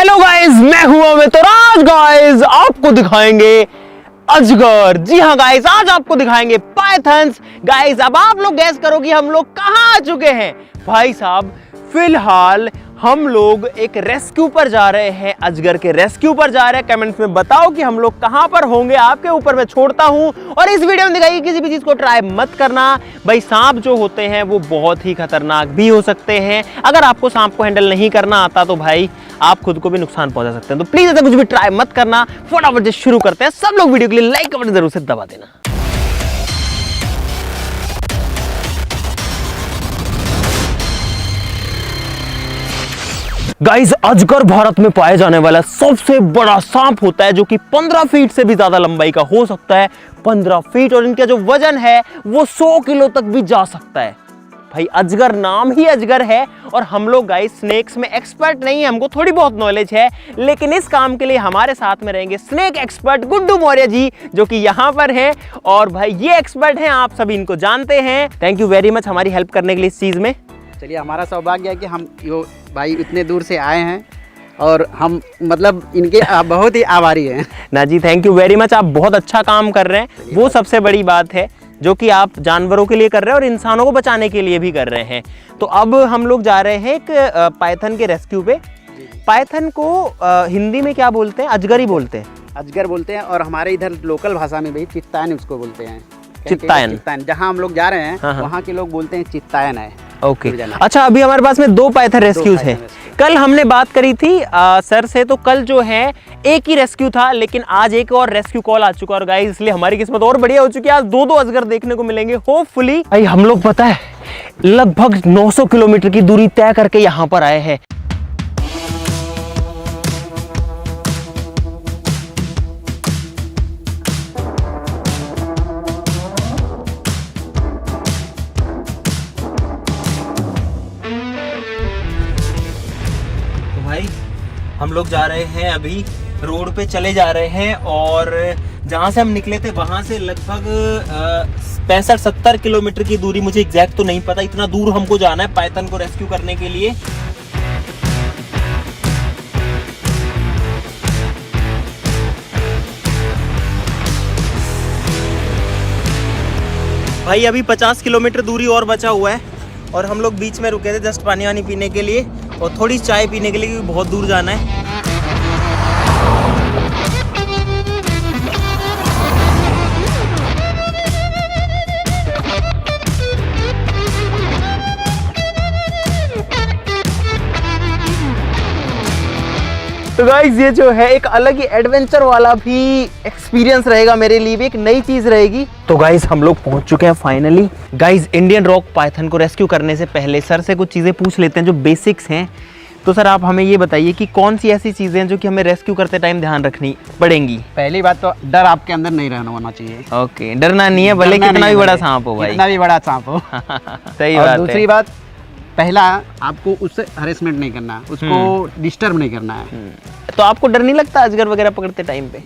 Hello guys, मैं हूं अमित और आज गाइस आपको दिखाएंगे अजगर। जी हाँ गाइस, आज आपको दिखाएंगे पाइथन्स। गाइस अब आप लोग गैस करो कि हम लोग कहां आ चुके हैं। भाई साहब फिलहाल हम लोग एक रेस्क्यू पर जा रहे हैं, अजगर के रेस्क्यू पर जा रहे हैं। कमेंट्स में बताओ कि हम लोग कहां पर होंगे, आपके ऊपर मैं छोड़ता हूं। और इस वीडियो में दिखाई किसी भी चीज को ट्राई मत करना। भाई सांप जो होते हैं वो बहुत ही खतरनाक भी हो सकते हैं। अगर आपको सांप को हैंडल नहीं करना आता तो भाई आप खुद को भी नुकसान पहुंचा सकते हैं। तो प्लीज ऐसा कुछ भी ट्राई मत करना। फटाफट से शुरू करते हैं। सब लोग वीडियो के लिए लाइक का बटन जरूर से दबा देना। गाइस अजगर भारत में पाए जाने वाला सबसे बड़ा सांप होता है जो कि 15 फीट से भी ज्यादा लंबाई का हो सकता है। 15 फीट, और इनका जो वजन है वो 100 किलो तक भी जा सकता है। भाई अजगर नाम ही अजगर है। और हम लोग गाइस स्नेक्स में एक्सपर्ट नहीं है, हमको थोड़ी बहुत नॉलेज है, लेकिन इस काम के लिए हमारे साथ में रहेंगे स्नेक एक्सपर्ट गुड्डू मौर्य जी, जो कि यहाँ पर है। और भाई ये एक्सपर्ट हैं, आप सभी इनको जानते हैं। थैंक यू वेरी मच हमारी हेल्प करने के लिए इस चीज में। चलिए, हमारा सौभाग्य है कि हम यो भाई इतने दूर से आए हैं और हम मतलब इनके बहुत ही आभारी हैं। ना जी, थैंक यू वेरी मच। आप बहुत अच्छा काम कर रहे हैं, वो सबसे बड़ी बात है जो कि आप जानवरों के लिए कर रहे हैं और इंसानों को बचाने के लिए भी कर रहे हैं। तो अब हम लोग जा रहे हैं एक पाइथन के रेस्क्यू पे। पाइथन को हिंदी में क्या बोलते हैं? अजगर ही बोलते हैं। अजगर बोलते हैं और हमारे इधर लोकल भाषा में भी चित्तायन उसको बोलते हैं। चित्तायन। जहाँ हम लोग जा रहे हैं हाँ। वहाँ के लोग बोलते हैं चित्तायन है। ओके अच्छा, अभी हमारे पास में 2 पाइथन रेस्क्यूज हैं। कल हमने बात करी थी सर से, तो कल जो है एक ही रेस्क्यू था, लेकिन आज एक और रेस्क्यू कॉल आ चुका है। और गाइस इसलिए हमारी किस्मत और बढ़िया हो चुकी है। आज 2 अजगर देखने को मिलेंगे होपफुली। भाई हम लोग पता है लगभग 900 किलोमीटर की दूरी तय करके यहाँ पर आए हैं। हम लोग जा रहे हैं, अभी रोड पे चले जा रहे हैं। और जहां से हम निकले थे वहां से लगभग 65-70 किलोमीटर की दूरी, मुझे एग्जैक्ट तो नहीं पता, इतना दूर हमको जाना है पाइथन को रेस्क्यू करने के लिए। भाई अभी 50 किलोमीटर दूरी और बचा हुआ है और हम लोग बीच में रुके थे जस्ट पानी वानी पीने के लिए और थोड़ी चाय पीने के लिए, क्योंकि बहुत दूर जाना है। तो गाइज ये जो है एक अलग ही एडवेंचर वाला भी एक्सपीरियंस रहेगा मेरे लिए, भी एक नई चीज रहेगी। तो गाइज हम लोग पहुंच चुके हैं finally. Guys Indian rock Python को रेस्क्यू करने से पहले सर से कुछ चीजें पूछ लेते हैं जो बेसिक्स हैं। तो सर आप हमें ये बताइए कि कौन सी ऐसी चीजें हैं जो कि हमें रेस्क्यू करते टाइम ध्यान रखनी पड़ेंगी। पहली बात तो डर आपके अंदर नहीं रहना होना चाहिए। ओके, डरना नहीं है, भले कितना भी बड़ा सांप हो भाई, कितना भी बड़ा सांप हो। सही बात है। दूसरी बात, पहला आपको उससे हरेसमेंट नहीं करना, उसको डिस्टर्ब नहीं करना है। तो आपको डर नहीं लगता अजगर वगैरह पकड़ते टाइम पे?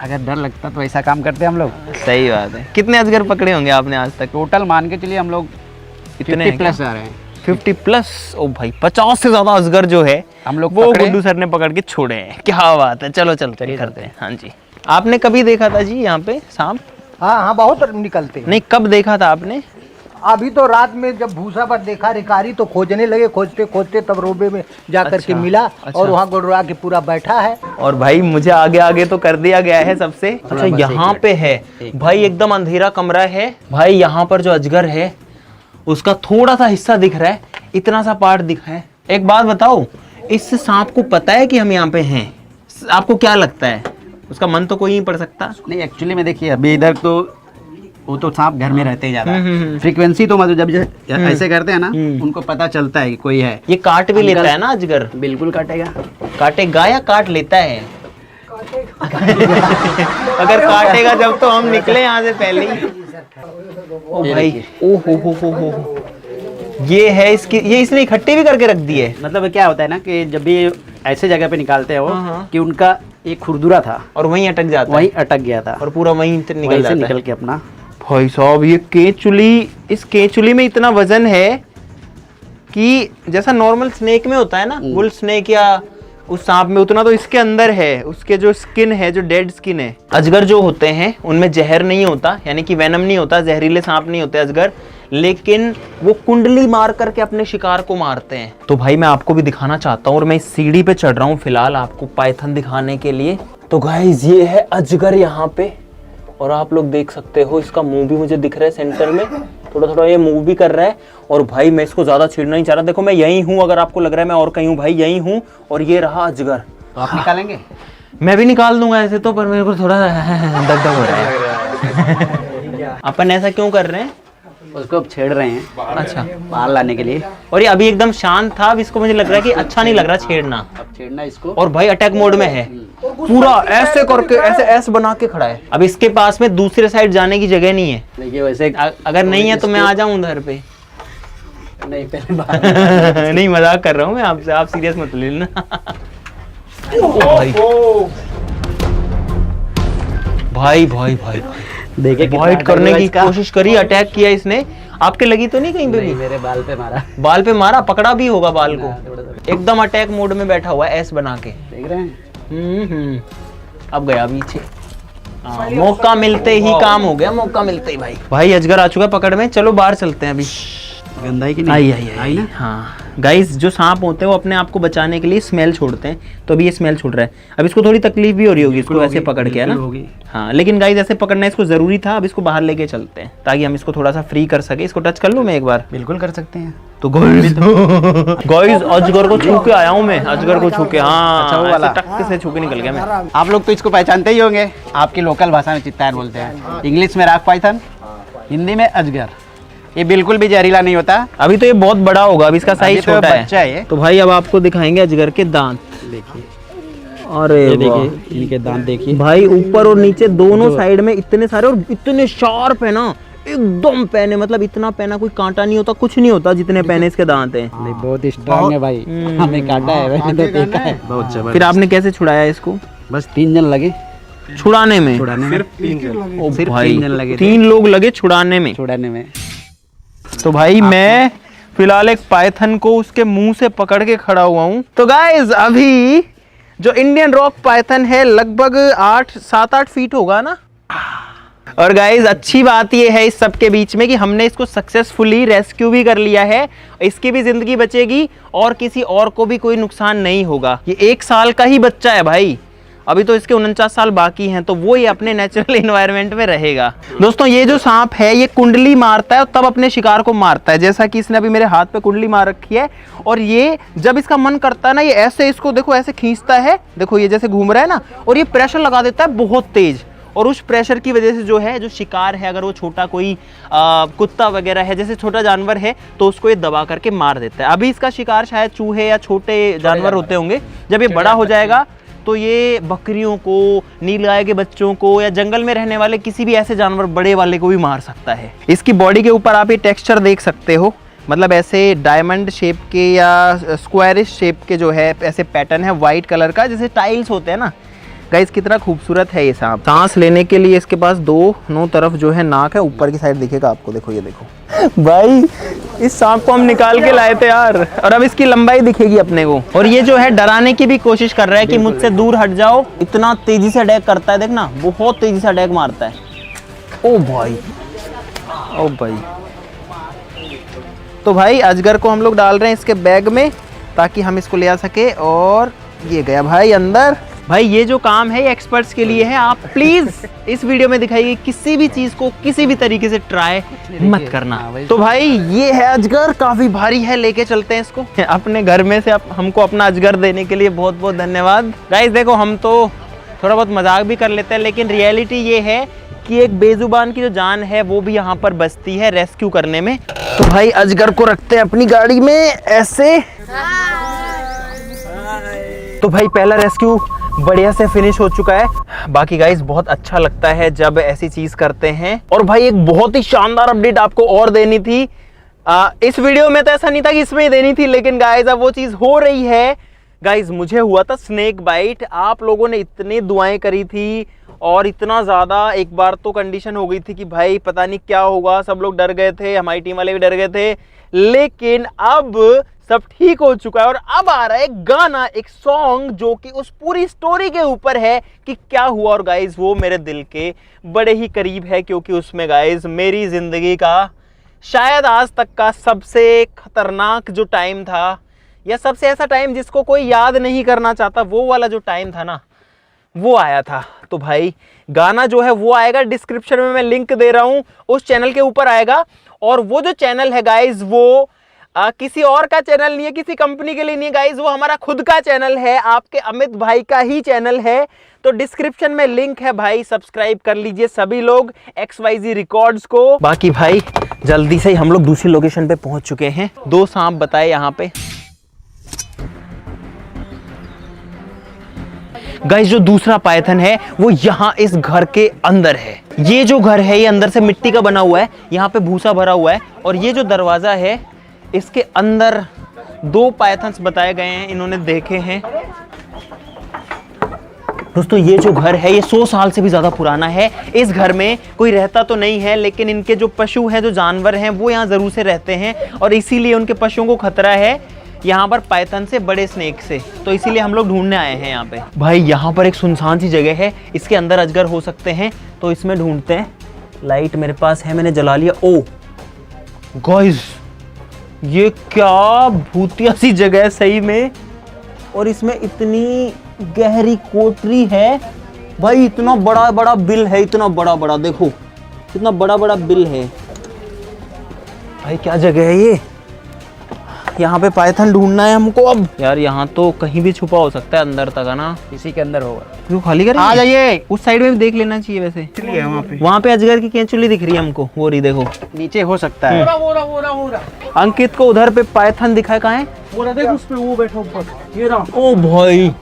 अगर डर लगता तो ऐसा काम करते हम लोग। सही बात है। कितने अजगर पकड़े होंगे आपने आज तक? टोटल मान के चलिए हम लोग कितने 50 प्लस जा रहे हैं। 50 प्लस? ओ भाई 50 से ज्यादा अजगर जो है हम लोग वो गुड्डू सर ने पकड़ के छोड़े हैं। क्या बात है। चलो चलिए करते हैं। हाँ जी, आपने कभी देखा था जी यहाँ पे सांप? हाँ, बहुत निकलते हैं। नहीं, कब देखा था आपने? अभी तो रात में जब भूसा पर देखा रिकारी तो खोजने लगे, खोजते खोजते तब रोबे में जाकर के मिला। और वहाँ गुड़रा के पूरा बैठा है। और भाई मुझे आगे आगे तो कर दिया गया है सबसे। अच्छा यहाँ पे है भाई, एकदम अंधेरा कमरा है भाई। यहाँ पर जो अजगर है उसका थोड़ा सा हिस्सा दिख रहा है, इतना सा पार्ट दिखा है। एक बात बताओ, इस सांप को पता है कि हम यहाँ पे हैं? आपको क्या लगता है? उसका मन तो कोई नहीं पड़ सकता। नहीं, एक्चुअली में देखिए अभी इधर तो वो तो सांप घर में रहते ही ज्यादा। फ्रीक्वेंसी तो मतलब जब ऐसे करते हैं ना, उनको पता चलता है कि कोई है। ये काट भी लेता है ना अजगर? बिल्कुल काटेगा। काटेगा या काट लेता है? अगर काटेगा जब तो हम निकले यहाँ से पहले ही। ओ भाई, ओ हो। ये है इसकी, ये इसने इकट्ठी भी करके रख दी है। मतलब क्या होता है ना कि जब भी ऐसे जगह पे निकालते हैं वो, कि उनका एक खुरदुरा था और वहीं अटक जाता है, वहीं अटक गया था और पूरा वहीं निकल जाता है। निकल के अपना। भाई साहब ये केचुली, इस केचुली में इतना वजन है कि जैसा नॉर्मल स्नेक में होता है ना, बुल स्नेक या उस सांप में उतना तो इसके अंदर है, उसके जो स्किन है, जो डेड स्किन है। अजगर जो होते हैं उनमें जहर नहीं होता, यानी कि वेनम नहीं होता, जहरीले सांप नहीं होते अजगर, लेकिन वो कुंडली मार करके अपने शिकार को मारते हैं। तो भाई मैं आपको भी दिखाना चाहता हूँ और मैं इस सीढ़ी पे चढ़ रहा हूँ फिलहाल आपको पाइथन दिखाने के लिए। तो गाइस ये है अजगर यहाँ पे, और आप लोग देख सकते हो इसका मुंह भी मुझे दिख रहा है सेंटर में, थोड़ा थोड़ा ये मूव भी कर रहा है। और भाई मैं इसको ज्यादा छेड़ना नहीं चाह रहा, देखो मैं यही हूँ, अगर आपको लग रहा है मैं और कहीं हूँ, भाई यही हूँ। और ये रहा अजगर। तो आप निकालेंगे? मैं भी निकाल दूंगा ऐसे तो, पर मेरे को थोड़ा दग दग हो रहा है। अपन ऐसा क्यों कर रहे हैं? उसको अब छेड़ रहे हैं, अच्छा, बाहर लाने के लिए। और ये अभी एकदम शांत था, अब इसको मुझे लग रहा है कि अच्छा नहीं लग रहा छेड़ना। अब छेड़ना इसको। और भाई अटैक मोड में है, पूरा ऐसे करके ऐसे ऐसे बना के खड़ा है। अब इसके पास में दूसरे साइड जाने की जगह नहीं है। देखिए वैसे अगर नहीं है तो मैं आ जाऊं उधर पे। नहीं, पहले बाहर नहीं, मजाक कर रहा हूँ मैं आपसे, आप सीरियस मत ले लेना। भाई भाई भाई भाई देखे वाइट करने की कोशिश करी, अटैक किया इसने। आपके लगी तो नहीं कहीं पे भी? मेरे बाल पे मारा। बाल पे मारा, पकड़ा भी होगा बाल को। एकदम अटैक मोड में बैठा हुआ है, एस बना के। देख रहे हैं? अब गया पीछे। मौका मिलते ही काम हो गया, मौका मिलते ही भाई। भाई अजगर आ चुका है पकड़ में, चलो बाहर चलते हैं अभी। गंदा है कि नहीं? आई ना। हाँ गाइस, जो सांप होते हैं वो अपने आप को बचाने के लिए स्मेल छोड़ते हैं, तो अभी ये स्मेल छोड़ रहा है। अब इसको थोड़ी तकलीफ भी हो रही होगी इसको ऐसे पकड़ के, है ना? हाँ, लेकिन गाइस ऐसे पकड़ना इसको जरूरी था। अब इसको बाहर लेके चलते हैं ताकि हम इसको थोड़ा सा फ्री कर सके। इसको टच कर लूं मैं एक बार? बिल्कुल कर सकते हैं। तो गाइस अजगर को छू के आया हूँ मैं, अजगर को छू के। हाँ अच्छा, वो वाला टक से छू के निकल गया मैं। आप लोग तो इसको पहचानते ही होंगे, आपकी लोकल भाषा में चित्तार बोलते हैं, इंग्लिश में राक पाइथन, हिंदी में अजगर। ये बिल्कुल भी जहरीला नहीं होता। अभी तो ये बहुत बड़ा होगा, अभी इसका साइज छोटा है। बच्चा है ये। तो भाई अब आपको दिखाएंगे अजगर के दांत। देखिए, अरे ये देखिए, इनके दांत देखिए भाई, ऊपर और नीचे दोनों साइड में इतने सारे, और इतने शार्प है ना, एकदम पैने, मतलब इतना पैना, कोई कांटा नहीं होता, कुछ नहीं होता, जितने पैने इसके दांत हैं। बहुत स्ट्रांग है भाई, हमें काटा है, मैंने तो देखा है। बहुत जबरदस्त। फिर आपने कैसे छुड़ाया इसको? बस 3 जन लगे छुड़ाने में? सिर्फ 3 जन लगे, 3 लोग लगे छुड़ाने में। तो भाई मैं फिलहाल एक पाइथन को उसके मुंह से पकड़ के खड़ा हुआ हूँ। तो गाइज अभी जो इंडियन रॉक पाइथन है लगभग 7-8 फीट होगा ना। और गाइज अच्छी बात ये है इस सब के बीच में कि हमने इसको सक्सेसफुली रेस्क्यू भी कर लिया है। इसकी भी जिंदगी बचेगी और किसी और को भी कोई नुकसान नहीं होगा। ये 1 साल का ही बच्चा है भाई, अभी तो इसके 49 साल बाकी हैं, तो वो ये अपने नेचुरल एनवायरनमेंट में रहेगा। दोस्तों ये जो सांप है ये कुंडली मारता है और तब अपने शिकार को मारता है, जैसा कि इसने अभी मेरे हाथ पे कुंडली मार रखी है। और ये जब इसका मन करता है ना, ये ऐसे इसको देखो ऐसे खींचता है, देखो ये जैसे घूम रहा है ना, और ये प्रेशर लगा देता है बहुत तेज। और उस प्रेशर की वजह से जो है, जो शिकार है, अगर वो छोटा कोई कुत्ता वगैरह है, जैसे छोटा जानवर है, तो उसको ये दबा करके मार देता है। अभी इसका शिकार शायद चूहे या छोटे जानवर होते होंगे। जब ये बड़ा हो जाएगा तो ये बकरियों को, नीलगाय के बच्चों को, या जंगल में रहने वाले किसी भी ऐसे जानवर बड़े वाले को भी मार सकता है। इसकी बॉडी के ऊपर आप ये टेक्सचर देख सकते हो, मतलब ऐसे डायमंड शेप के या स्क्वायरिश शेप के जो है ऐसे पैटर्न है वाइट कलर का, जैसे टाइल्स होते हैं ना। गाइस कितना खूबसूरत है ये सांप। सांस लेने के लिए इसके पास दोनों तरफ जो है नाक है, ऊपर की साइड दिखेगा आपको, देखो ये देखो भाई, इस सांप को हम निकाल के लाए थे यार, और अब इसकी लंबाई दिखेगी अपने को। और ये जो है डराने की भी कोशिश कर रहा है कि मुझसे दूर हट जाओ, इतना तेजी से अटैक करता है, देखना बहुत तेजी से अटैक मारता है। ओ भाई, ओ भाई। तो भाई अजगर को हम लोग डाल रहे हैं इसके बैग में ताकि हम इसको ले आ सके। और ये गया भाई अंदर। भाई ये जो काम है ये एक्सपर्ट्स के लिए है, आप प्लीज इस वीडियो में दिखाई गई किसी भी चीज को किसी भी तरीके से ट्राई मत करना। तो भाई ये है अजगर, काफी भारी है, लेके चलते हैं इसको अपने घर में से। हमको अपना अजगर देने के लिए बहुत बहुत धन्यवाद। गाइस देखो, हम तो थोड़ा बहुत मजाक भी कर लेते हैं, लेकिन रियलिटी ये है कि एक बेजुबान की जो जान है वो भी यहाँ पर बचती है रेस्क्यू करने में। तो भाई अजगर को रखते हैं अपनी गाड़ी में ऐसे। तो भाई पहला रेस्क्यू बढ़िया से फिनिश हो चुका है। बाकी गाइस बहुत अच्छा लगता है जब ऐसी चीज करते हैं। और भाई एक बहुत ही शानदार अपडेट आपको और देनी थी। इस वीडियो में तो ऐसा नहीं था कि इसमें ही देनी थी, लेकिन गाइस अब वो चीज हो रही है। गाइस मुझे हुआ था स्नेक बाइट, आप लोगों ने इतनी दुआएं करी थी और इतना ज़्यादा, एक बार तो कंडीशन हो गई थी कि भाई पता नहीं क्या होगा, सब लोग डर गए थे, हमारी टीम वाले भी डर गए थे। लेकिन अब सब ठीक हो चुका है और अब आ रहा है एक गाना, एक सॉन्ग जो कि उस पूरी स्टोरी के ऊपर है कि क्या हुआ। और गाइज वो मेरे दिल के बड़े ही करीब है, क्योंकि उसमें गाइज मेरी जिंदगी का शायद आज तक का सबसे खतरनाक जो टाइम था, या सबसे ऐसा टाइम जिसको कोई याद नहीं करना चाहता, वो वाला जो टाइम था ना, वो आया था। तो भाई गाना जो है वो आएगा, डिस्क्रिप्शन में मैं लिंक दे रहा हूँ, उस चैनल के ऊपर आएगा। और वो जो चैनल है गाइज वो किसी और का चैनल नहीं है, किसी कंपनी के लिए नहीं है गाइज, वो हमारा खुद का चैनल है, आपके अमित भाई का ही चैनल है। तो डिस्क्रिप्शन में लिंक है भाई, सब्सक्राइब कर लीजिए सभी लोग XYZ रिकॉर्ड्स को। बाकी भाई जल्दी से हम लोग दूसरी लोकेशन पे पहुंच चुके हैं। 2 सांप बताए यहाँ पे। गाइस जो दूसरा पायथन है वो यहाँ इस घर के अंदर है। ये जो घर है ये अंदर से मिट्टी का बना हुआ है, यहाँ पे भूसा भरा हुआ है। और ये जो दरवाजा है इसके अंदर 2 पायथन्स बताए गए हैं, इन्होंने देखे हैं। दोस्तों ये जो घर है ये 100 साल से भी ज्यादा पुराना है। इस घर में कोई रहता तो नहीं है, लेकिन इनके जो पशु हैं, जो जानवर हैं, वो यहाँ जरूर से रहते हैं और इसीलिए उनके पशुओं को खतरा है यहाँ पर पायथन से, बड़े स्नेक से। तो इसीलिए हम लोग ढूंढने आए हैं यहाँ पे। भाई यहाँ पर एक सुनसान सी जगह है, इसके अंदर अजगर हो सकते हैं, तो इसमें ढूंढते हैं। लाइट मेरे पास है, मैंने जला लिया। ओ गाइस ये क्या भूतिया सी जगह है सही में, और इसमें इतनी गहरी कोठरी है भाई, इतना बड़ा बड़ा बिल है, इतना बड़ा बड़ा, देखो कितना बड़ा बड़ा बिल है भाई। क्या जगह है ये, यहाँ पे पायथन ढूंढना है हमको अब। यार यहाँ तो कहीं भी छुपा हो सकता है, अंदर तक है ना, इसी के अंदर होगा। क्यों खाली करें, आ जाइए। उस साइड में भी देख लेना चाहिए वैसे। वहाँ पे अजगर की केंचुली दिख रही है हमको, वो रही देखो, नीचे हो सकता है। अंकित को उधर पे पायथन दिखा है, कहाँ है उस पे वो बैठा ऊपर, ये रहा। ओ भाई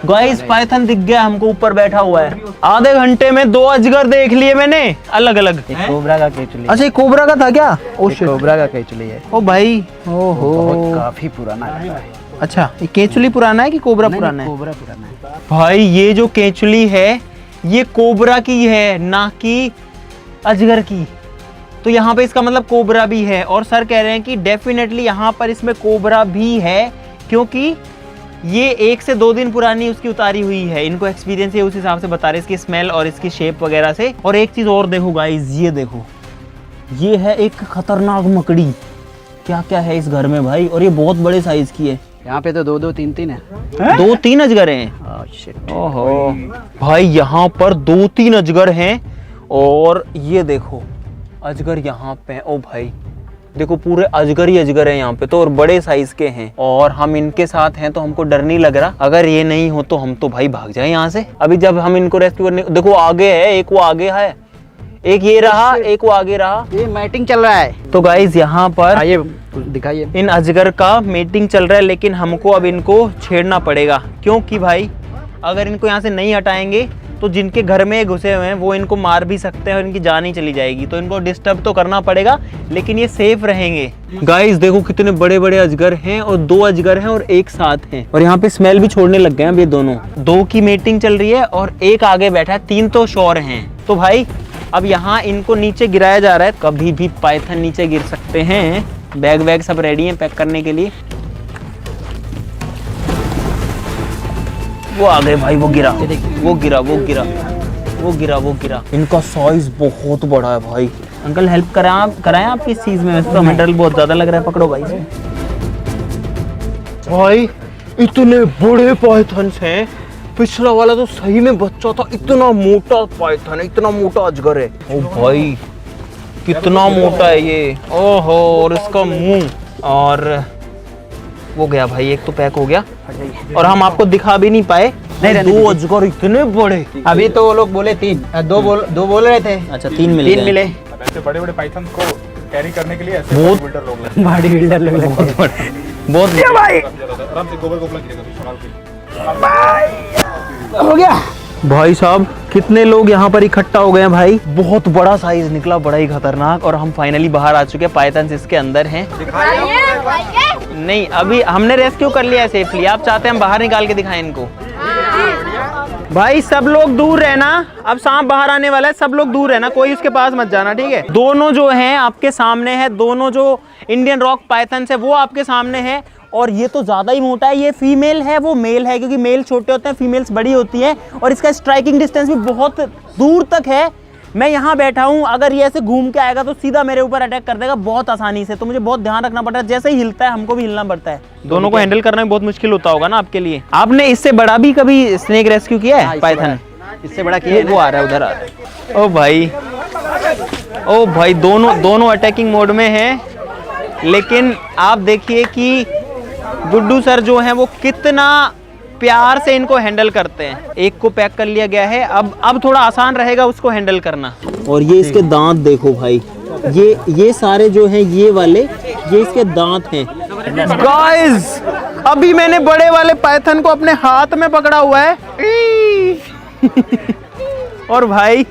गाइस पायथन दिख गया हमको, ऊपर बैठा हुआ है। आधे घंटे में 2 अजगर देख लिए मैंने, अलग अलग। कोबरा का केचुली। अच्छा ये कोबरा का था क्या? ओ शिट, कोबरा का केचुली है। ओ भाई, ओहो काफी पुराना है। अच्छा ये केचुली पुराना है कि कोबरा पुराना है? कोबरा पुराना है भाई। ये जो केचुली है ये कोबरा की है, ना कि अजगर की। तो यहाँ पे इसका मतलब कोबरा भी है, और सर कह रहे हैं कि डेफिनेटली यहाँ पर इसमें कोबरा भी है, क्योंकि ये 1 से 2 दिन पुरानी उसकी उतारी हुई है। इनको एक्सपीरियंस है, उस हिसाब से बता रहे इसकी स्मेल और इसकी शेप वगैरह से। और एक चीज और देखो गाइस, ये देखो, ये है एक खतरनाक मकड़ी। क्या क्या है इस घर में भाई, और ये बहुत बड़े साइज की है। यहाँ पे तो 2-2 3-3 है। 2-3 अजगर हैं। ओहो भाई यहाँ पर 2-3 अजगर हैं, और ये देखो अजगर यहाँ पे। ओ भाई देखो पूरे अजगर ही अजगर है यहाँ पे तो, और बड़े साइज के हैं। और हम इनके साथ हैं तो हमको डर नहीं लग रहा। अगर ये नहीं हो तो हम तो भाई भाग जाए यहाँ से। अभी जब हम इनको रेस्क्यू करने, देखो आगे है एक, वो आगे है एक, ये रहा एक, वो आगे रहा। ये मैटिंग चल रहा है। तो गाइस यहाँ पर आइए दिखाइए, इन अजगर का मीटिंग चल रहा है, लेकिन हमको अब इनको छेड़ना पड़ेगा, क्योंकि भाई अगर इनको यहाँ से नहीं हटाएंगे तो जिनके घर में घुसे हुए हैं वो इनको मार भी सकते हैं और इनकी जान ही चली जाएगी। तो इनको डिस्टर्ब तो करना पड़ेगा, लेकिन ये सेफ रहेंगे। गाइस देखो कितने बड़े बड़े अजगर हैं, और 2 अजगर हैं और एक साथ हैं, और यहाँ पे स्मेल भी छोड़ने लग गए हैं ये दोनों। 2 की मीटिंग चल रही है और एक आगे बैठा है, 3 तो श्योर हैं। तो भाई अब यहाँ इनको नीचे गिराया जा रहा है, कभी भी पायथन नीचे गिर सकते हैं। बैग वैग सब रेडी है पैक करने के लिए। वो आ गए भाई, वो गिरा, वो गिरा, वो गिरा, वो गिरा, वो गिरा। इनका साइज बहुत बड़ा है भाई। अंकल हेल्प कराएं आप किस चीज में? वैसे तो मेटल बहुत ज्यादा लग रहा है, पकड़ो भाई। भाई इतने बड़े पायथन्स हैं, पिछला वाला तो सही में बच्चा था, इतना मोटा पायथन है, इतना मोटा अजगर है। ओ भाई कितना मोटा है ये, ओहो। और इसका मुंह, और वो गया भाई, एक तो पैक हो गया, और हम आपको दिखा भी नहीं पाए। नहीं 2 अजगर इतने बड़े। अभी तो वो लोग बोले 3, 2 बोल रहे थे। अच्छा 3 मिले। 3 मिले। ऐसे बड़े बड़े पाइथन को कैरी करने के लिए ऐसे बहुत बिल्डर लोग लगते बॉडी बिल्डर लोग लगते हैं। बहुत भाई हैं। आराम से गोबर गोबला गिरेगा हो गया भाई साहब, कितने लोग यहाँ पर इकट्ठा हो गए हैं भाई। बहुत बड़ा साइज निकला, बड़ा ही खतरनाक। और हम फाइनली बाहर आ चुके हैं, पायथन्स इसके अंदर हैं। नहीं अभी हमने रेस्क्यू कर लिया है सेफली। आप चाहते हैं हम बाहर निकाल के दिखाएं इनको? भाई सब लोग दूर रहना, अब सांप बाहर आने वाला है, सब लोग दूर रहना, कोई उसके पास मत जाना, ठीक है? दोनों जो हैं आपके सामने है, दोनों जो इंडियन रॉक पायथन्स है वो आपके सामने है, और ये तो ज़्यादा ही मोटा है। ये फीमेल है, वो मेल है, क्योंकि मेल छोटे होते हैं, फीमेल्स बड़ी होती हैं। और इसका स्ट्राइकिंग डिस्टेंस भी बहुत दूर तक है। मैं यहाँ बैठा हूँ, अगर ये ऐसे घूम के आएगा तो सीधा मेरे ऊपर अटैक कर देगा बहुत आसानी से। तो मुझे बहुत ध्यान रखना पड़ता है, जैसे ही हिलता है हमको भी हिलना पड़ता है। दोनों को हैंडल करना भी बहुत मुश्किल होता होगा ना आपके लिए। आपने इससे बड़ा भी कभी स्नेक रेस्क्यू किया है? पाइथन इससे बड़ा किया वो आ रहा है, उधर आ रहा है। ओ भाई दोनों अटैकिंग मोड में हैं। लेकिन आप देखिए कि गुड्डू सर जो हैं वो कितना प्यार से इनको हैंडल करते हैं। एक को पैक कर लिया गया है, अब थोड़ा आसान रहेगा उसको हैंडल करना। और ये इसके दांत देखो भाई, ये सारे जो हैं ये वाले, ये इसके दांत हैं। गाइस अभी मैंने बड़े वाले पाइथन को अपने हाथ में पकड़ा हुआ है। और भाई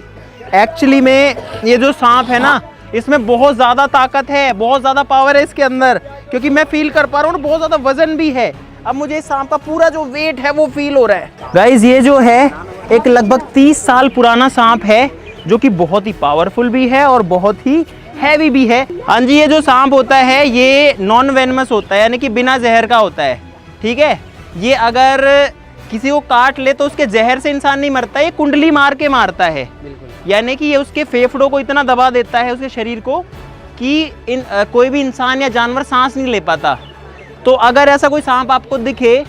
एक्चुअली में ये जो सांप है ना, इसमें बहुत ज़्यादा ताकत है, बहुत ज़्यादा पावर है इसके अंदर, क्योंकि मैं फील कर पा रहा हूँ, बहुत ज़्यादा वजन भी है। अब मुझे इस सांप का पूरा जो वेट है वो फील हो रहा है। गाइस ये जो है एक लगभग 30 साल पुराना सांप है, जो कि बहुत ही पावरफुल भी है और बहुत ही हैवी भी है। हाँ जी, ये जो सांप होता है ये नॉन वेनमस होता है, यानी कि बिना जहर का होता है। ठीक है, ये अगर किसी को काट ले तो उसके जहर से इंसान नहीं मरता, ये कुंडली मार के मारता है। यानी कि ये उसके फेफड़ों को इतना दबा देता है, उसके शरीर को, कि कोई भी इंसान या जानवर सांस नहीं ले पाता। तो अगर ऐसा कोई सांप आपको दिखे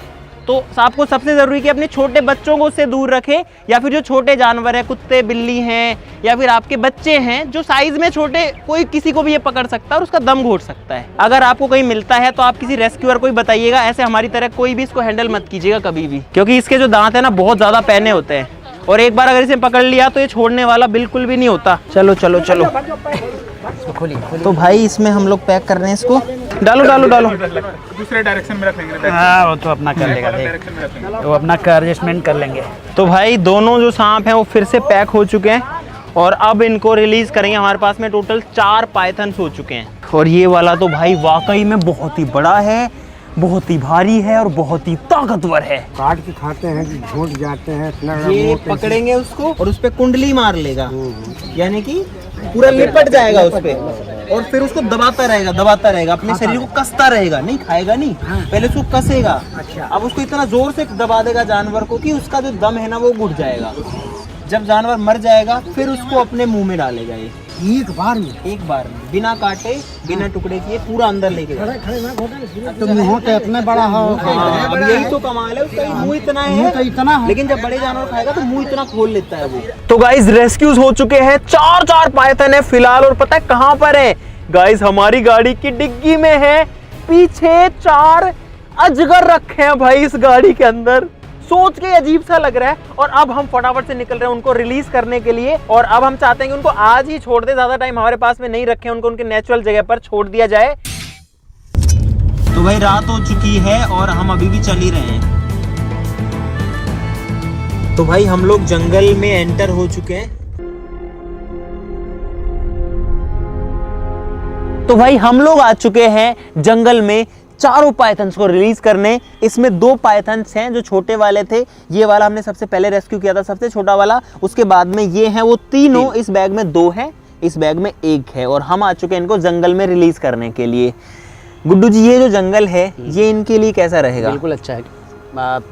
तो आपको सबसे ज़रूरी कि अपने छोटे बच्चों को उससे दूर रखें, या फिर जो छोटे जानवर हैं, कुत्ते बिल्ली हैं, या फिर आपके बच्चे हैं जो साइज़ में छोटे, कोई किसी को भी ये पकड़ सकता है और उसका दम घोट सकता है। अगर आपको कहीं मिलता है तो आप किसी रेस्क्यूअर को ही बताइएगा, ऐसे हमारी तरह कोई भी इसको हैंडल मत कीजिएगा कभी भी, क्योंकि इसके जो दांत हैं ना बहुत ज़्यादा पैने होते हैं, और एक बार अगर इसे पकड़ लिया तो ये छोड़ने वाला बिल्कुल भी नहीं होता। चलो चलो चलो, तो भाई इसमें हम लोग पैक कर रहे हैं इसको। डालो डालो डालो, दूसरे डायरेक्शन में रख लेंगे। हाँ वो तो अपना कर लेगा, वो अपना एडजस्टमेंट कर लेंगे। तो भाई दोनों जो सांप हैं वो फिर से पैक हो चुके हैं और अब इनको रिलीज करेंगे। हमारे पास में टोटल 4 पाइथन्स हो चुके हैं, और ये वाला तो भाई वाकई में बहुत ही बड़ा है, बहुत ही भारी है और बहुत ही ताकतवर है। काट के खाते हैं कि झूठ जाते हैं, ये पकड़ेंगे उसको और उस पे कुंडली मार लेगा, यानी कि पूरा लिपट जाएगा उस पे, और फिर उसको दबाता रहेगा अपने शरीर को कसता रहेगा, नहीं खाएगा नहीं, पहले उसको कसेगा। अब उसको इतना जोर से दबा देगा जानवर को कि उसका जो दम है ना वो घुट जाएगा। जब जानवर मर जाएगा फिर उसको अपने मुंह में डालेगा ये एक बार में बिना काटे बिना टुकड़े किए पूरा अंदर लेके तो मुंह तो इतना बड़ा हो। अब यही तो कमाल है उसका, मुंह इतना है तो इतना है, लेकिन जब बड़े जानवर खाएगा तो मुंह इतना खोल लेता है वो। तो गाइस रेस्क्यूज हो चुके हैं, 4 पाइथन है फिलहाल, और पता है कहाँ पर है गाइस? हमारी गाड़ी की डिग्गी में है, पीछे 4 अजगर रखे हैं भाई इस गाड़ी के अंदर। सोच के अजीब सा लग रहा है, और अब हम फटाफट से निकल रहे हैं उनको रिलीज करने के लिए, और अब हम चाहते हैं कि उनको आज ही छोड़ दे, ज्यादा टाइम हमारे पास में नहीं रखें, उनको उनके नेचुरल जगह पर छोड़ दिया जाए। तो भाई रात हो चुकी है और हम अभी भी चल ही रहे हैं। तो भाई हम लोग जंगल में एंटर हो चुके हैं। तो भाई हम लोग आ चुके हैं जंगल में 4 पाइथन्स को रिलीज करने। इसमें 2 पाइथन्स हैं जो छोटे वाले थे, ये वाला हमने सबसे पहले रेस्क्यू किया था, सबसे छोटा वाला। उसके बाद में ये हैं वो तीनों, इस बैग में 2 हैं, इस बैग में 1 है, और हम आ चुके हैं इनको जंगल में रिलीज करने के लिए। गुड्डू जी ये जो जंगल है ये इनके लिए कैसा रहेगा? बिल्कुल अच्छा है।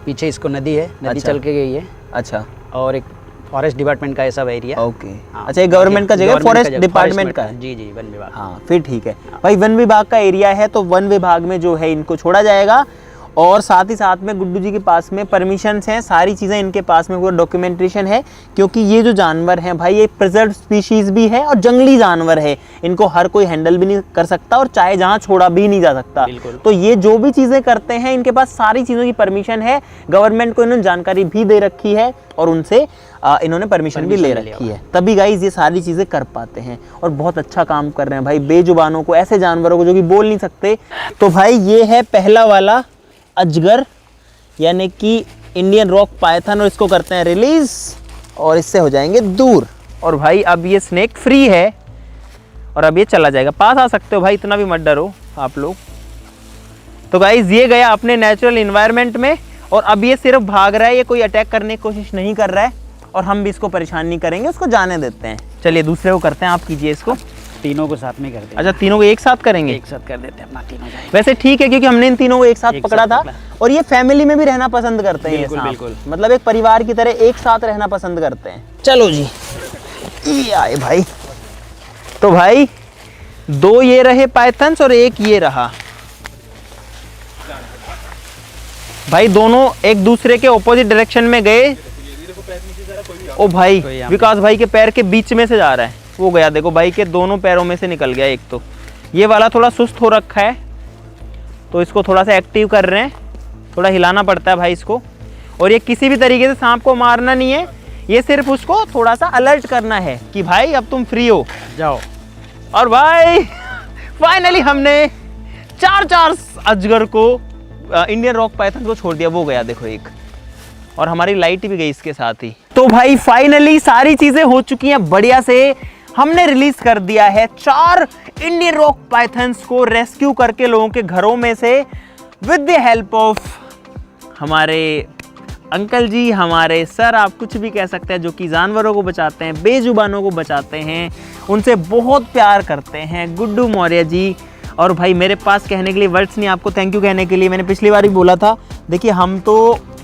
पीछे इसको नदी है, नदी अच्छा। चल के गई है। अच्छा, और एक फॉरेस्ट डिपार्टमेंट का ऐसा एरिया। ओके। अच्छा, ये गवर्नमेंट का जगह, फॉरेस्ट डिपार्टमेंट का है? जी जी, वन विभाग। हाँ फिर ठीक है भाई, वन विभाग का एरिया है तो वन विभाग में जो है इनको छोड़ा जाएगा, और साथ ही साथ में गुड्डू जी के पास में परमिशंस हैं, सारी चीज़ें इनके पास में पूरा डॉक्यूमेंटेशन है, क्योंकि ये जो जानवर हैं भाई ये प्रिजर्व स्पीशीज़ भी है और जंगली जानवर है, इनको हर कोई हैंडल भी नहीं कर सकता और चाहे जहाँ छोड़ा भी नहीं जा सकता। तो ये जो भी चीज़ें करते हैं इनके पास सारी चीज़ों की परमिशन है, गवर्नमेंट को इन्होंने जानकारी भी दे रखी है और उनसे इन्होंने परमिशन भी ले रखी है, तभी गाइज ये सारी चीज़ें कर पाते हैं और बहुत अच्छा काम कर रहे हैं भाई बेजुबानों को, ऐसे जानवरों को जो कि बोल नहीं सकते। तो भाई ये है पहला वाला अजगर, यानी कि इंडियन रॉक पाइथन, और इसको करते हैं रिलीज और इससे हो जाएंगे दूर। और भाई अब ये स्नेक फ्री है और अब ये चला जाएगा, पास आ सकते हो भाई, इतना भी मत डरो आप लोग। तो गाइज ये गया अपने नेचुरल इन्वायरमेंट में और अब ये सिर्फ भाग रहा है, ये कोई अटैक करने की कोशिश नहीं कर रहा है और हम भी इसको परेशान नहीं करेंगे, उसको जाने देते हैं। चलिए दूसरे को करते हैं, आप कीजिए इसको। तीनों को साथ में कर देंगे। अच्छा, तीनों को एक साथ करेंगे? एक साथ कर देते हैं अपना, तीनों जाएंगे। वैसे ठीक है, क्योंकि हमने इन तीनों को एक साथ एक पकड़ा साथ था, पकड़ा। और ये फैमिली में भी रहना पसंद करते हैं ये बिल्कुल, सांप। बिल्कुल। मतलब एक परिवार की तरह एक साथ रहना पसंद करते हैं। चलो जी, ये आए भाई। तो भाई 2 ये रहे पाइथन्स और 1 ये रहा भाई। दोनों एक दूसरे के ऑपोजिट डायरेक्शन में गए। ओ भाई, विकास भाई के पैर के बीच में से जा रहा है, वो गया। देखो भाई के दोनों पैरों में से निकल गया एक। तो ये वाला थोड़ा सुस्त हो रखा है, तो इसको थोड़ा सा एक्टिव कर रहे हैं, थोड़ा हिलाना पड़ता है भाई इसको। और ये किसी भी तरीके से सांप को मारना नहीं है, ये सिर्फ उसको थोड़ा सा अलर्ट करना है कि भाई अब तुम फ्री हो, जाओ। और भाई फाइनली हमने 4 अजगर को, इंडियन रॉक पाइथन को छोड़ दिया। वो गया देखो एक, और हमारी लाइट भी गई इसके साथ ही। तो भाई फाइनली सारी चीजें हो चुकी हैं बढ़िया से। हमने रिलीज कर दिया है 4 इंडियन रॉक पाइथन्स को रेस्क्यू करके लोगों के घरों में से, विद द हेल्प ऑफ हमारे अंकल जी, हमारे सर, आप कुछ भी कह सकते हैं, जो कि जानवरों को बचाते हैं, बेजुबानों को बचाते हैं, उनसे बहुत प्यार करते हैं, गुड्डू मौर्य जी। और भाई मेरे पास कहने के लिए वर्ड्स नहीं आपको थैंक यू कहने के लिए। मैंने पिछली बार भी बोला था, देखिए हम तो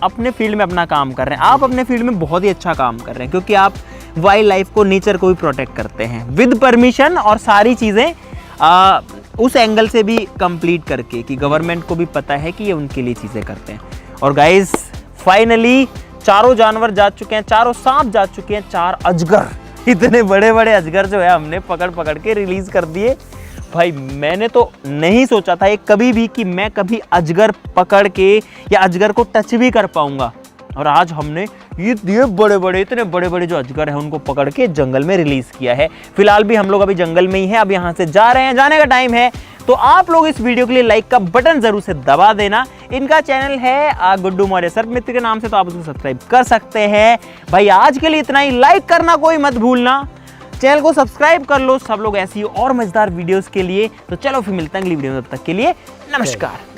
अपने फील्ड में अपना काम कर रहे हैं, आप अपने फील्ड में बहुत ही अच्छा काम कर रहे हैं, क्योंकि आप वाइल्ड लाइफ को, नेचर को भी प्रोटेक्ट करते हैं विद परमिशन, और सारी चीज़ें उस एंगल से भी कंप्लीट करके कि गवर्नमेंट को भी पता है कि ये उनके लिए चीज़ें करते हैं। और गाइस फाइनली 4 जानवर जा चुके हैं, 4 सांप जा चुके हैं, 4 अजगर, इतने बड़े बड़े अजगर जो है हमने पकड़ पकड़ के रिलीज कर दिए। भाई मैंने तो नहीं सोचा था एक कभी भी कि मैं कभी अजगर पकड़ के या अजगर को टच भी कर पाऊंगा, और आज हमने ये बड़े बड़े, इतने बड़े बड़े जो अजगर हैं उनको पकड़ के जंगल में रिलीज किया है। फिलहाल भी हम लोग अभी जंगल में ही हैं, अब यहाँ से जा रहे हैं, जाने का टाइम है। तो आप लोग इस वीडियो के लिए लाइक का बटन जरूर से दबा देना। इनका चैनल है गुड्डू मौर्य सर्प मित्र के नाम से, तो आप उसको सब्सक्राइब कर सकते हैं। भाई आज के लिए इतना ही, लाइक करना कोई मत भूलना, चैनल को सब्सक्राइब कर लो सब लोग ऐसी और मजेदार वीडियोस के लिए। तो चलो फिर मिलते हैं अगली वीडियो में, तब तक के लिए नमस्कार।